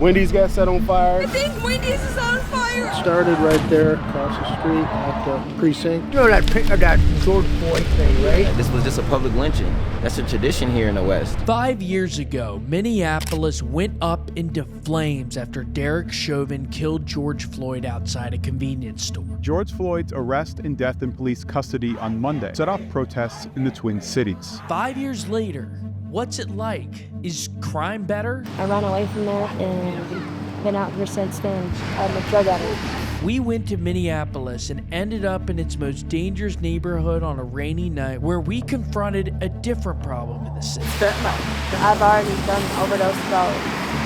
Wendy's got set on fire. I think Wendy's is on fire. Started right there across the street at the Precinct. You know that George Floyd thing, right? This was just a public lynching. That's a tradition here in the West. 5 years ago, Minneapolis went up into flames after Derek Chauvin killed George Floyd outside a convenience store. George Floyd's arrest and death in police custody on Monday set off protests in the Twin Cities. 5 years later, what's it like? Is crime better? I ran away from there and been out here since then. I'm a drug addict. We went to Minneapolis and ended up in its most dangerous neighborhood on a rainy night where we confronted a different problem in the city. I've already done overdose about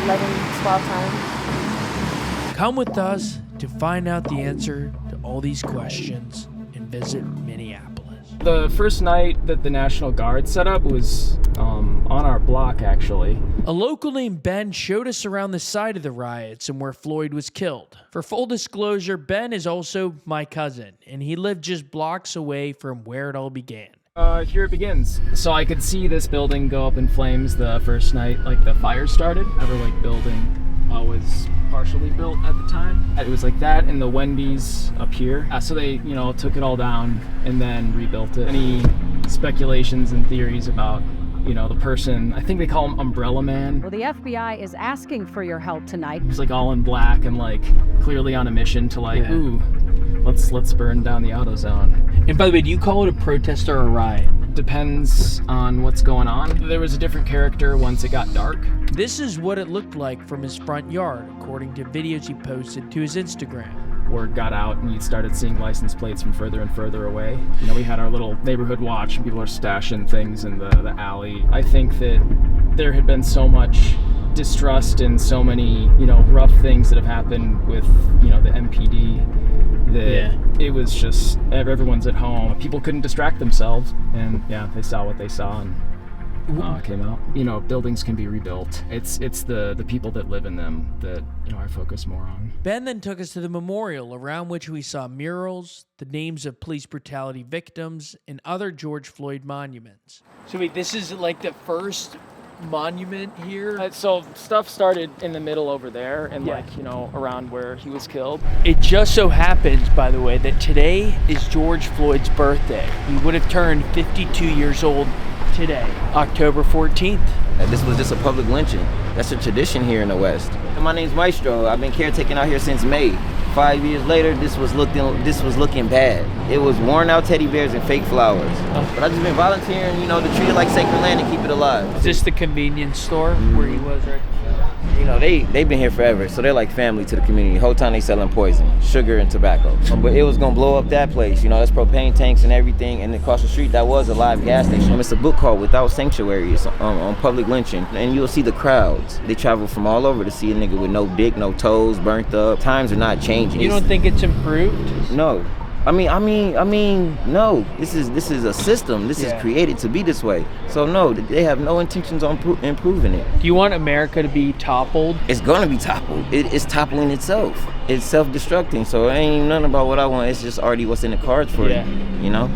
11, 12 times. Come with us to find out the answer to all these questions and visit Minneapolis. The first night that the National Guard set up was on our block, actually. A local named Ben showed us around the site of the riots and where Floyd was killed. For full disclosure, Ben is also my cousin, and he lived just blocks away from where it all began. Here it begins. So I could see this building go up in flames the first night, like the fire started. Another building was partially built at the time. It was like that and the Wendy's up here. So they, took it all down and then rebuilt it. Any speculations and theories about, the person, I think they call him Umbrella Man. Well, the FBI is asking for your help tonight. He's all in black and clearly on a mission to ooh, let's burn down the AutoZone. And by the way, do you call it a protest or a riot? Depends on what's going on. There was a different character once it got dark. This is what it looked like from his front yard, according to videos he posted to his Instagram. Word got out and you started seeing license plates from further and further away. We had our little neighborhood watch and people are stashing things in the alley. I think that there had been so much distrust and so many, rough things that have happened with, the MPD that it was just everyone's at home. People couldn't distract themselves and they saw what they saw and it came out. Buildings can be rebuilt. It's the people that live in them that, I focus more on. Ben then took us to the memorial, around which we saw murals, the names of police brutality victims, and other George Floyd monuments. So wait, this is the first monument here? So stuff started in the middle over there and around where he was killed. It just so happens, by the way, that today is George Floyd's birthday. He would have turned 52 years old today, October 14th. This was just a public lynching. That's a tradition here in the West. My name's Maestro. I've been caretaking out here since May. 5 years later, this was looking bad. It was worn out teddy bears and fake flowers. But I've just been volunteering, to treat it like sacred land and keep it alive. Is this the convenience store where he was, right? They've been here forever, so they're like family to the community. The whole time they selling poison, sugar, and tobacco. But it was gonna blow up that place. That's propane tanks and everything. And across the street, that was a live gas station. It's a book called Without Sanctuary. It's on public lynching, and you'll see the crowds. They travel from all over to see a nigga with no dick, no toes, burnt up. Times are not changing. You don't think it's improved? No. I mean, no. This is a system. This is created to be this way. So no, they have no intentions on improving it. Do you want America to be toppled? It's gonna be toppled. It's toppling itself. It's self-destructing. So it ain't nothing about what I want. It's just already what's in the cards for it.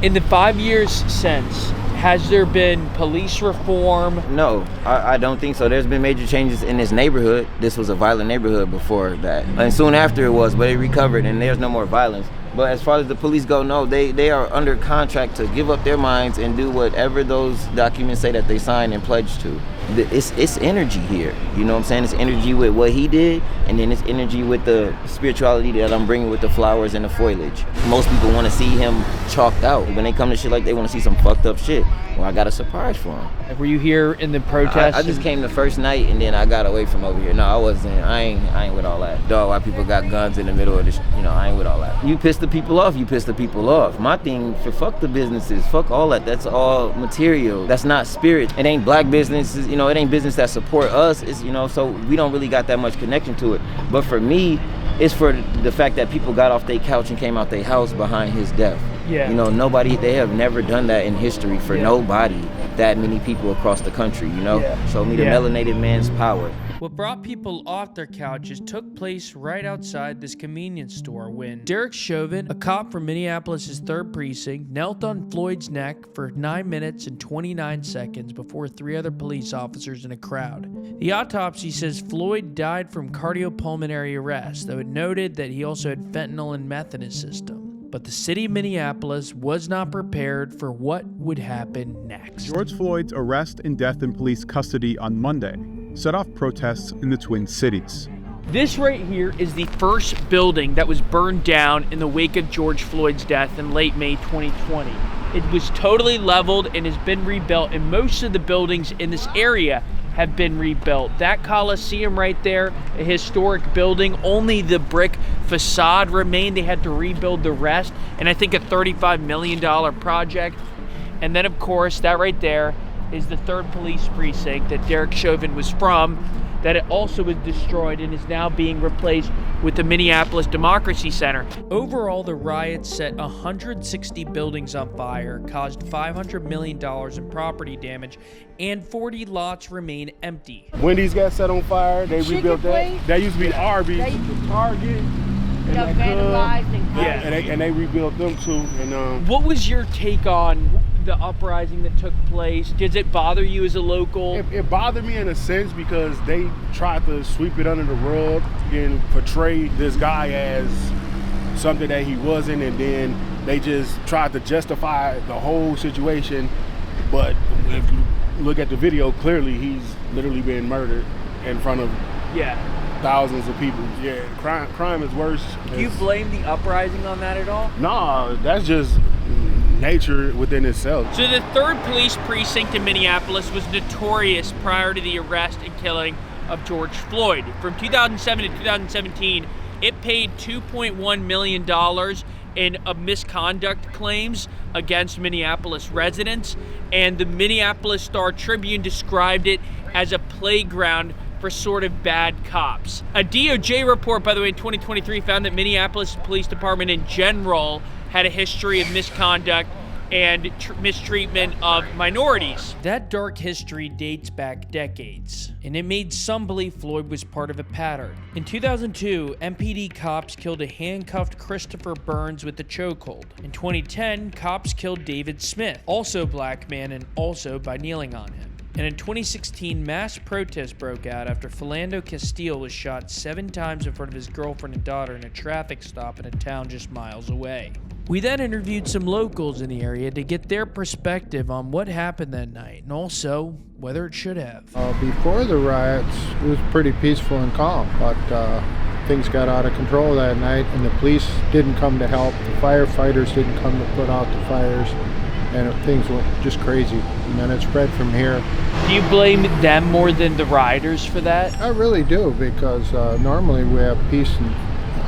In the 5 years since, has there been police reform? No, I don't think so. There's been major changes in this neighborhood. This was a violent neighborhood before that, and soon after it was, but it recovered and there's no more violence. But as far as the police go, no, they are under contract to give up their minds and do whatever those documents say that they signed and pledged to. It's energy here, you know what I'm saying? It's energy with what he did, and then it's energy with the spirituality that I'm bringing with the flowers and the foliage. Most people want to see him chalked out. When they come to shit like they want to see some fucked up shit. Well, I got a surprise for him. Were you here in the protest? I just came the first night and then I got away from over here. No, I wasn't. I ain't with all that. Dog, why people got guns in the middle of this, I ain't with all that. You piss the people off, you piss the people off. My thing, fuck the businesses, fuck all that. That's all material. That's not spirit. It ain't black businesses, it ain't business that support us. It's, so we don't really got that much connection to it. But for me, it's for the fact that people got off their couch and came out their house behind his death. Yeah. They have never done that in history for nobody, that many people across the country, Show me the melanated man's power. What brought people off their couches took place right outside this convenience store when Derek Chauvin, a cop from Minneapolis' 3rd Precinct, knelt on Floyd's neck for 9 minutes and 29 seconds before 3 other police officers in a crowd. The autopsy says Floyd died from cardiopulmonary arrest, though it noted that he also had fentanyl and meth in his system. But the city of Minneapolis was not prepared for what would happen next. George Floyd's arrest and death in police custody on Monday set off protests in the Twin Cities. This right here is the first building that was burned down in the wake of George Floyd's death in late May 2020. It was totally leveled and has been rebuilt, and most of the buildings in this area have been rebuilt. That Coliseum right there, a historic building, only the brick facade remained. They had to rebuild the rest, and I think a $35 million project. And then of course, that right there is the 3rd Police Precinct that Derek Chauvin was from, that it also was destroyed and is now being replaced with the Minneapolis Democracy Center. Overall, the riots set 160 buildings on fire, caused $500 million in property damage, and 40 lots remain empty. Wendy's got set on fire. They rebuilt that. That used to be Arby's, Target. Got vandalized And they rebuilt them too. And what was your take on the uprising that took place? Does it bother you as a local? It bothered me in a sense because they tried to sweep it under the rug and portray this guy as something that he wasn't, and then they just tried to justify the whole situation. But if you look at the video, clearly he's literally being murdered in front of thousands of people. Yeah, crime is worse. Do you blame the uprising on that at all? No, that's just nature within itself. So the 3rd Police Precinct in Minneapolis was notorious prior to the arrest and killing of George Floyd. From 2007 to 2017, it paid $2.1 million in misconduct claims against Minneapolis residents, and the Minneapolis Star-Tribune described it as a playground for sort of bad cops. A DOJ report, by the way, in 2023 found that Minneapolis Police Department in general had a history of misconduct and mistreatment of minorities. That dark history dates back decades, and it made some believe Floyd was part of a pattern. In 2002, MPD cops killed a handcuffed Christopher Burns with a chokehold. In 2010, cops killed David Smith, also a black man, and also by kneeling on him. And in 2016, mass protests broke out after Philando Castile was shot 7 times in front of his girlfriend and daughter in a traffic stop in a town just miles away. We then interviewed some locals in the area to get their perspective on what happened that night, and also whether it should have. Before the riots, it was pretty peaceful and calm, but things got out of control that night, and the police didn't come to help. The firefighters didn't come to put out the fires, and things went just crazy. And then it spread from here. Do you blame them more than the rioters for that? I really do, because normally we have peace and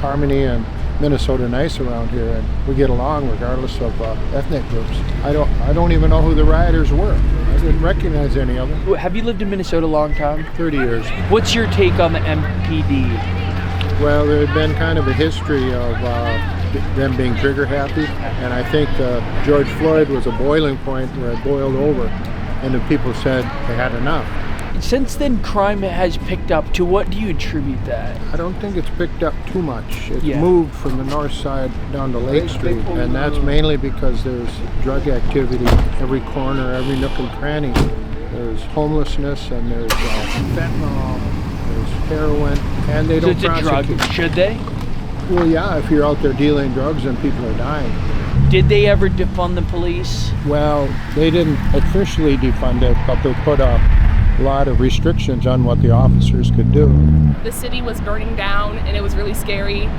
harmony and Minnesota nice around here, and we get along regardless of ethnic groups. I don't even know who the rioters were. I didn't recognize any of them. Have you lived in Minnesota a long time? 30 years. What's your take on the MPD? Well, there had been kind of a history of them being trigger happy, and I think George Floyd was a boiling point where it boiled over, and the people said they had enough. Since then, crime has picked up. To what do you attribute that? I don't think it's picked up too much. It's moved from the north side down to Lake Street, and that's mainly because there's drug activity every corner, every nook and cranny. There's homelessness, and there's fentanyl, there's heroin, and they don't prosecute. Drug. Should they? Well, yeah, if you're out there dealing drugs and people are dying. Did they ever defund the police? Well, they didn't officially defund it, but they put a lot of restrictions on what the officers could do. The city was burning down, and it was really scary.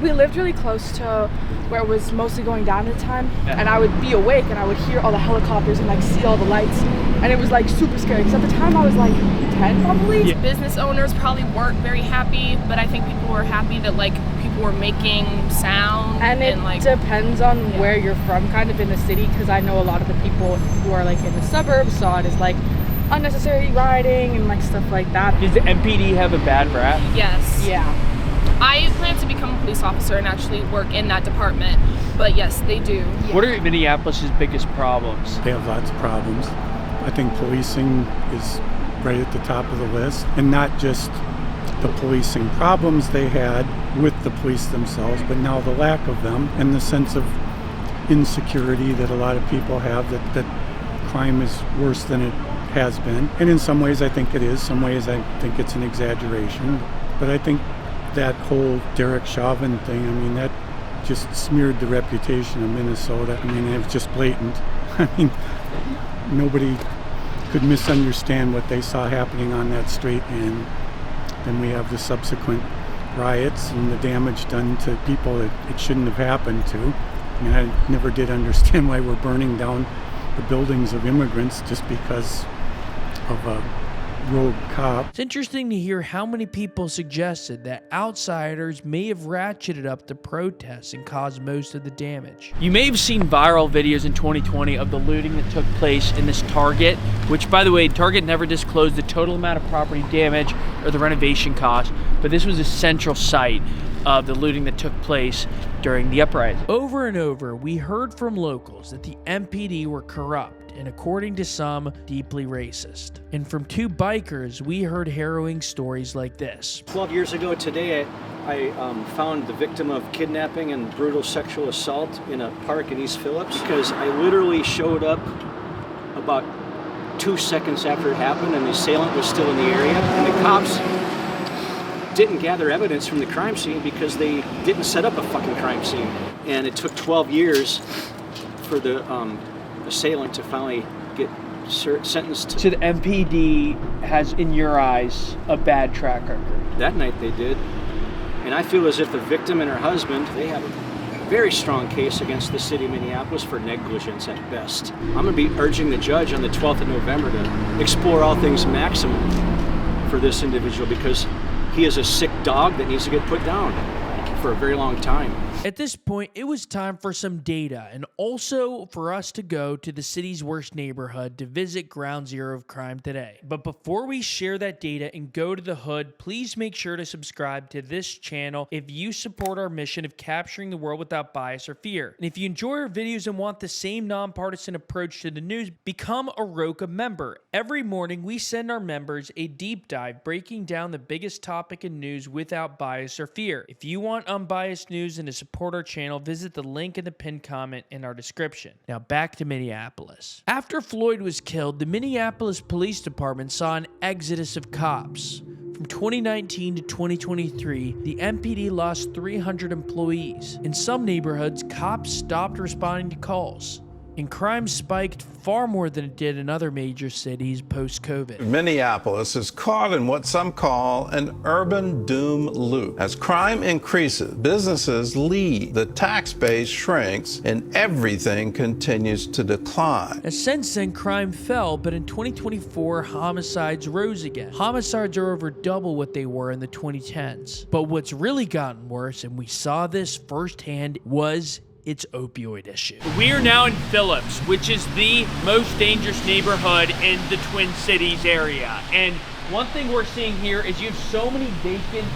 We lived really close to where it was mostly going down at the time, and I would be awake and I would hear all the helicopters and like see all the lights, and it was like super scary because at the time I was like 10 probably. Yeah. Business owners probably weren't very happy, but I think people were happy that like people were making sound. And it like depends on where you're from kind of in the city, because I know a lot of the people who are like in the suburbs saw it as like unnecessary rioting and like stuff like that. Does the MPD have a bad rap? Yes. Yeah. I plan to become a police officer and actually work in that department, but yes, they do. Yeah. What are Minneapolis' biggest problems? They have lots of problems. I think policing is right at the top of the list, and not just the policing problems they had with the police themselves, but now the lack of them and the sense of insecurity that a lot of people have, that crime is worse than it has been. And in some ways I think it is, some ways I think it's an exaggeration. But I think that whole Derek Chauvin thing, I mean, that just smeared the reputation of Minnesota. I mean, it was just blatant. I mean, nobody could misunderstand what they saw happening on that street, and then we have the subsequent riots and the damage done to people that it shouldn't have happened to. I mean, I never did understand why we're burning down the buildings of immigrants just because of a rogue cop. It's interesting to hear how many people suggested that outsiders may have ratcheted up the protests and caused most of the damage. You may have seen viral videos in 2020 of the looting that took place in this Target, which, by the way, Target never disclosed the total amount of property damage or the renovation cost, but this was a central site of the looting that took place during the uprising. Over and over, we heard from locals that the MPD were corrupt and, according to some, deeply racist. And from two bikers, we heard harrowing stories like this. 12 years ago today, I found the victim of kidnapping and brutal sexual assault in a park in East Phillips because I literally showed up about 2 seconds after it happened and the assailant was still in the area, and the cops didn't gather evidence from the crime scene because they didn't set up a fucking crime scene. And it took 12 years for the assailant to finally get sentenced. So the MPD has, in your eyes, a bad track record? That night they did. And I feel as if the victim and her husband, they have a very strong case against the city of Minneapolis for negligence at best. I'm going to be urging the judge on the 12th of November to explore all things maximum for this individual because he is a sick dog that needs to get put down for a very long time. At this point, it was time for some data and also for us to go to the city's worst neighborhood to visit ground zero of crime today. But before we share that data and go to the hood, please make sure to subscribe to this channel if you support our mission of capturing the world without bias or fear. And if you enjoy our videos and want the same nonpartisan approach to the news, become a Roca member. Every morning, we send our members a deep dive breaking down the biggest topic in news without bias or fear. If you want unbiased news and to support our channel, visit the link in the pinned comment in our description. Now back to Minneapolis. After Floyd was killed, the Minneapolis Police Department saw an exodus of cops. From 2019 to 2023, the MPD lost 300 employees. In some neighborhoods, cops stopped responding to calls, and crime spiked far more than it did in other major cities post-COVID. Minneapolis is caught in what some call an urban doom loop. As crime increases, businesses leave, the tax base shrinks, and everything continues to decline. And since then, crime fell, but in 2024, homicides rose again. Homicides are over double what they were in the 2010s. But what's really gotten worse, and we saw this firsthand, was its opioid issue. We are now in Phillips, which is the most dangerous neighborhood in the Twin Cities area. And one thing we're seeing here is you have so many vacant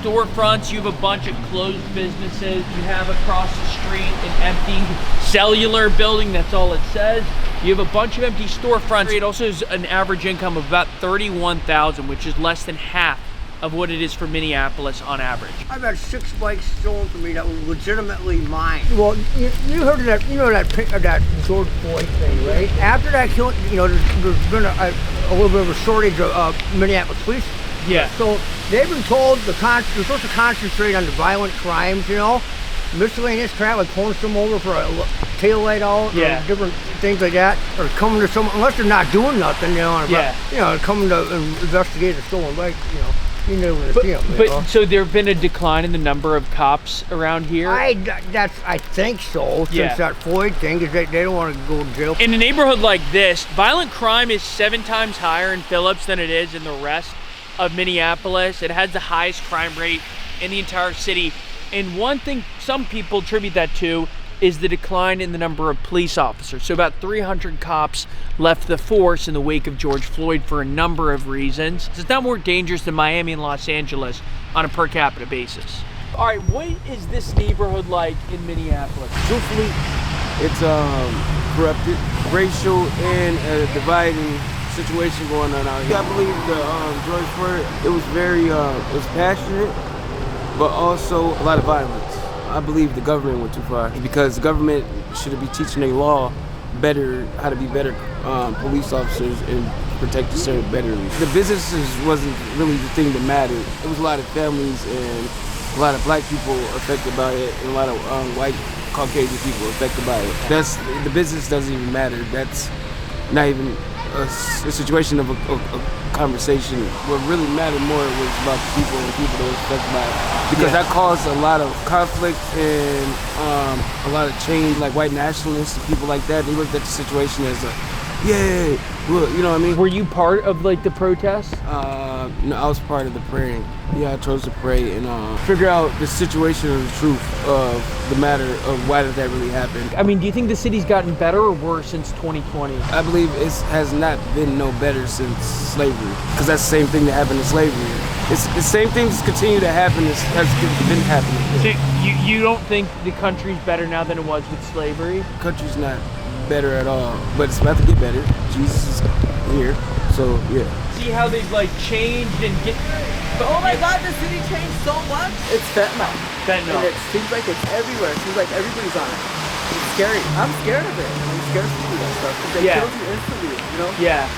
storefronts, you have a bunch of closed businesses, you have across the street an empty cellular building, that's all it says. You have a bunch of empty storefronts. It also has an average income of about $31,000, which is less than half of what it is for Minneapolis on average. I've had 6 bikes stolen from me that were legitimately mine. Well, you heard of that, that George Floyd thing, right? After that killing, there's been a little bit of a shortage of Minneapolis police. Yeah. So they've been told they're supposed to concentrate on the violent crimes, miscellaneous crap like pulling someone over for a tail light out, or different things like that, or coming to someone, unless they're not doing nothing, coming to investigate a stolen bike, You never see them. But so there have been a decline in the number of cops around here? I think so, since that Floyd thing, because they don't want to go to jail. In a neighborhood like this, violent crime is 7 times higher in Phillips than it is in the rest of Minneapolis. It has the highest crime rate in the entire city. And one thing some people attribute that to is the decline in the number of police officers. So about 300 cops left the force in the wake of George Floyd for a number of reasons. It's not more dangerous than Miami and Los Angeles on a per capita basis. All right, what is this neighborhood like in Minneapolis? Truthfully, it's corrupted, racial and dividing situation going on out here. I believe the George Floyd, it was very, it was passionate, but also a lot of violence. I believe the government went too far because the government should be teaching their law better, how to be better police officers and protect the city better. The businesses wasn't really the thing that mattered. There was a lot of families and a lot of black people affected by it and a lot of white Caucasian people affected by it. The business doesn't even matter. That's not even a situation of a conversation. What really mattered more was about the people and the people that were affected by it. Because that caused a lot of conflict and a lot of change, like white nationalists and people like that. They looked at the situation as well, you know what I mean? Were you part of like the protest? No, I was part of the praying. Yeah, I chose to pray and figure out the situation and the truth of the matter of why did that really happen. I mean, do you think the city's gotten better or worse since 2020? I believe it has not been no better since slavery, because that's the same thing that happened in slavery. It's the same things continue to happen as has been happening. So you don't think the country's better now than it was with slavery? The country's not better at all, but it's about to get better. Jesus is here, so yeah. See how they've like changed and get. Oh my God, the city changed so much. It's fentanyl. Fentanyl. And it seems like it's everywhere. It seems like everybody's on it. It's scary. I'm scared of it. I'm scared to do that stuff because they kill you instantly. You know? Yeah.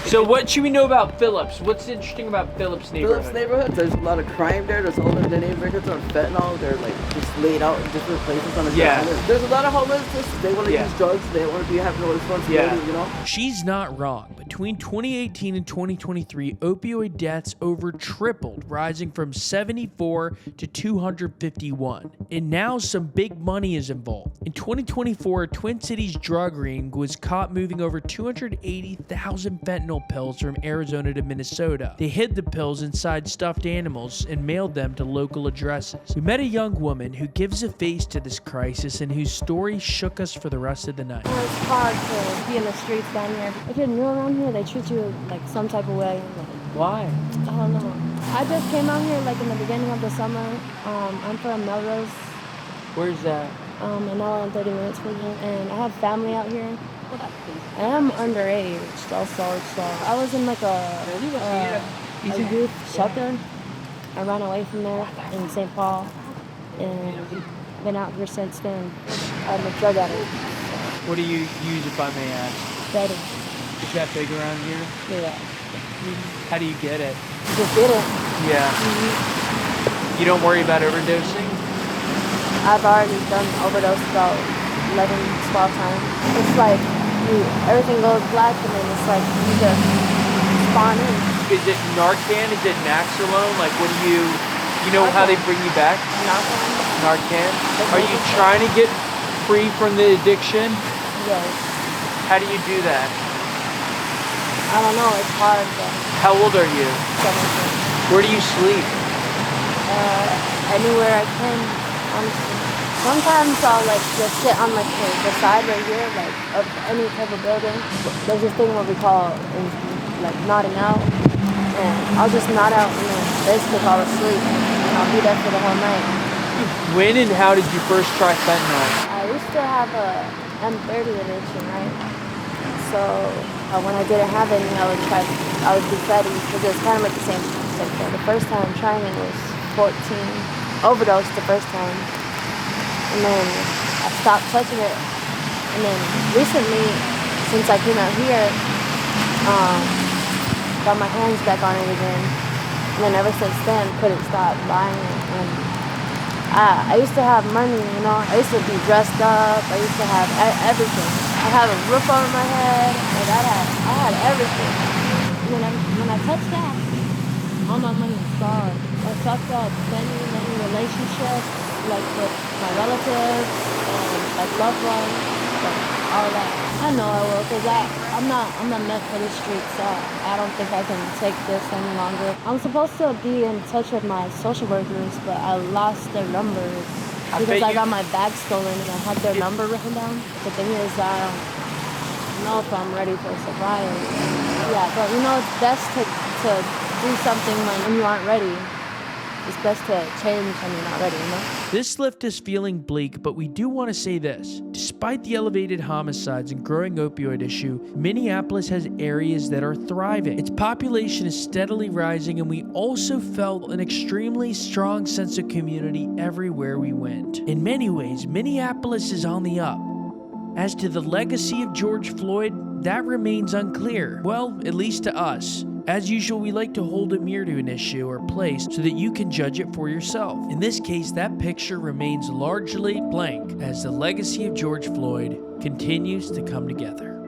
So what should we know about Phillips? What's interesting about Phillips neighborhood? Phillips neighborhood, there's a lot of crime there. There's older neighborhoods on fentanyl. They're like just laid out in different places on the ground. There's a lot of homelessness. They want to use drugs. They want to have no responsibility, you know? She's not wrong. Between 2018 and 2023, opioid deaths over tripled, rising from 74 to 251. And now some big money is involved. In 2024, a Twin Cities drug ring was caught moving over 280,000 fentanyl pills from Arizona to Minnesota. They hid the pills inside stuffed animals and mailed them to local addresses. We met a young woman who gives a face to this crisis and whose story shook us for the rest of the night. It's hard to be in the streets down here. If you're new around here, they treat you like some type of way. Why? I don't know. I just came out here like in the beginning of the summer. I'm from Melrose. Where's that? An hour and 30 minutes from here, and I have family out here. I am underage also, so I was in like a youth shelter. I ran away from there in St. Paul and been out here since then. I'm a drug addict. What do you use, if I may ask? Better. Is that big around here? Yeah. How do you get it? Just get it. Yeah. You don't worry about overdosing? I've already done overdose about 11, 12 times. It's like everything goes black and then it's like you just spawn in. Is it Narcan? Is it Naxalone? Like what do you know how they bring you back? Narcan. Are you trying to get free from the addiction? Yes. How do you do that? I don't know, it's hard though. How old are you? 17. Where do you sleep? Anywhere I can, honestly. Sometimes I'll like just sit on like the side right here, like of any type of building. There's this thing what we call like nodding out, and I'll just nod out and then basically fall asleep, and I'll be there for the whole night. When and how did you first try fentanyl? I used to have a M30 addiction, right? So when I didn't have any, I would do Fetty because it was kind of like the same thing. The first time trying it was 14, overdosed the first time. And then I stopped touching it. And then recently, since I came out here, got my hands back on it again. And then ever since then, couldn't stop buying it. And I used to have money, you know. I used to be dressed up. I used to have everything. I had a roof over my head. Like I had everything. And then when I touched that, all my money was gone. I fucked up many relationships, like with my relatives and like loved ones, like all that. I know I will, cause I'm not meant for the streets. So I don't think I can take this any longer. I'm supposed to be in touch with my social workers, but I lost their numbers because I got my bag stolen and I had their number written down. The thing is, I don't know if I'm ready for sobriety. Yeah, but you know, it's best to do something when you aren't ready. it's best to change, already, This left us feeling bleak, but we do want to say this. Despite the elevated homicides and growing opioid issue, Minneapolis has areas that are thriving. Its population is steadily rising, and we also felt an extremely strong sense of community everywhere we went. In many ways, Minneapolis is on the up. As to the legacy of George Floyd, that remains unclear. Well, at least to us. As usual, we like to hold a mirror to an issue or place so that you can judge it for yourself. In this case, that picture remains largely blank as the legacy of George Floyd continues to come together.